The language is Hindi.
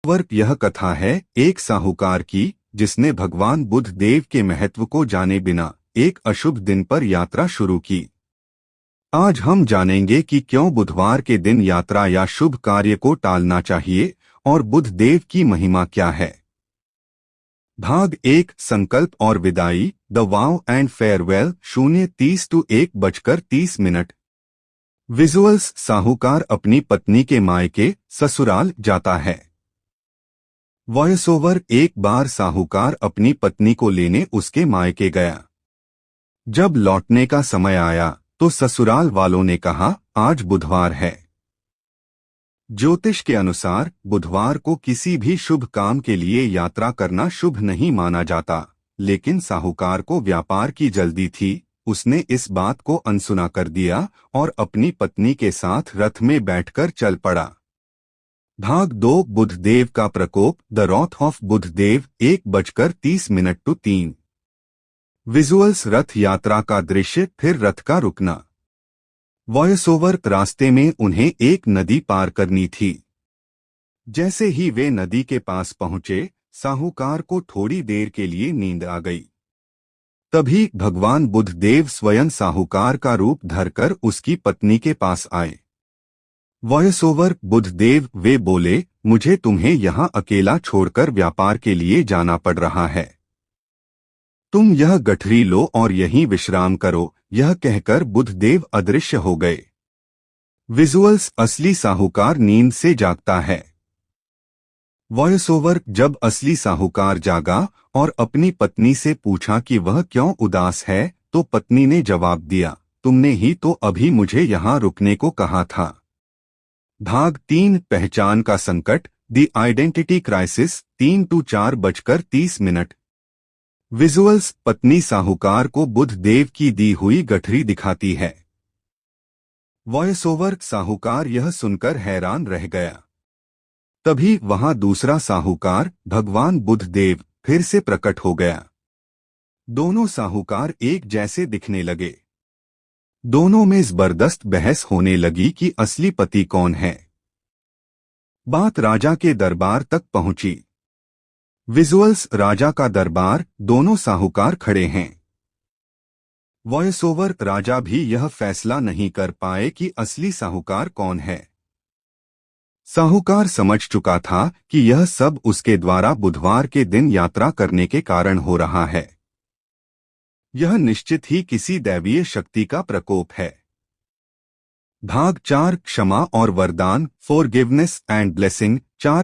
वर्क यह कथा है एक साहूकार की जिसने भगवान बुद्ध देव के महत्व को जाने बिना एक अशुभ दिन पर यात्रा शुरू की। आज हम जानेंगे कि क्यों बुधवार के दिन यात्रा या शुभ कार्य को टालना चाहिए और बुद्ध देव की महिमा क्या है। भाग 1 संकल्प और विदाई the wow and farewell 0:30 to 1:30। Visuals साहूकार अपनी पत्नी के मायके ससुराल जाता है। वॉइस ओवर एक बार साहूकार अपनी पत्नी को लेने उसके मायके गया। जब लौटने का समय आया तो ससुराल वालों ने कहा आज बुधवार है। ज्योतिष के अनुसार बुधवार को किसी भी शुभ काम के लिए यात्रा करना शुभ नहीं माना जाता, लेकिन साहूकार को व्यापार की जल्दी थी। उसने इस बात को अनसुना कर दिया और अपनी पत्नी के साथ रथ में बैठकर चल पड़ा। भाग 2 बुद्धदेव का प्रकोप the wrath of Buddhadev 1:30 to 3। Visuals Rath Yatra का दृश्य फिर रथ का रुकना। वॉइस ओवर रास्ते में उन्हें एक नदी पार करनी थी। जैसे ही वे नदी के पास पहुंचे साहूकार को थोड़ी देर के लिए नींद आ गई। तभी भगवान बुद्धदेव स्वयं साहूकार का रूप धरकर उसकी पत्नी के पास आए। वॉइस ओवर बुद्धदेव वे बोले मुझे तुम्हें यहाँ अकेला छोड़कर व्यापार के लिए जाना पड़ रहा है। तुम यह गठरी लो और यहीं विश्राम करो। यह कहकर बुद्धदेव अदृश्य हो गए। विजुअल्स असली साहूकार नींद से जागता है। वॉइस ओवर जब असली साहूकार जागा और अपनी पत्नी से पूछा कि वह क्यों उदास है तो पत्नी ने जवाब दिया तुमने ही तो अभी मुझे यहाँ रुकने को कहा था। भाग 3 पहचान का संकट the identity crisis 3 to 4:30। Visuals पत्नी साहूकार को बुद्ध देव की दी हुई गठरी दिखाती है। वॉइस ओवर साहूकार यह सुनकर हैरान रह गया। तभी वहां दूसरा साहूकार भगवान बुद्ध देव फिर से प्रकट हो गया। दोनों साहूकार एक जैसे दिखने लगे। दोनों में जबरदस्त बहस होने लगी कि असली पति कौन है। बात राजा के दरबार तक पहुंची। विजुअल्स राजा का दरबार दोनों साहूकार खड़े हैं। वॉइस ओवर राजा भी यह फैसला नहीं कर पाए कि असली साहूकार कौन है। साहूकार समझ चुका था कि यह सब उसके द्वारा बुधवार के दिन यात्रा करने के कारण हो रहा है। यह निश्चित ही किसी दैवीय शक्ति का प्रकोप है। भाग 4 क्षमा और वरदान फॉरगिवनेस एंड ब्लेसिंग 4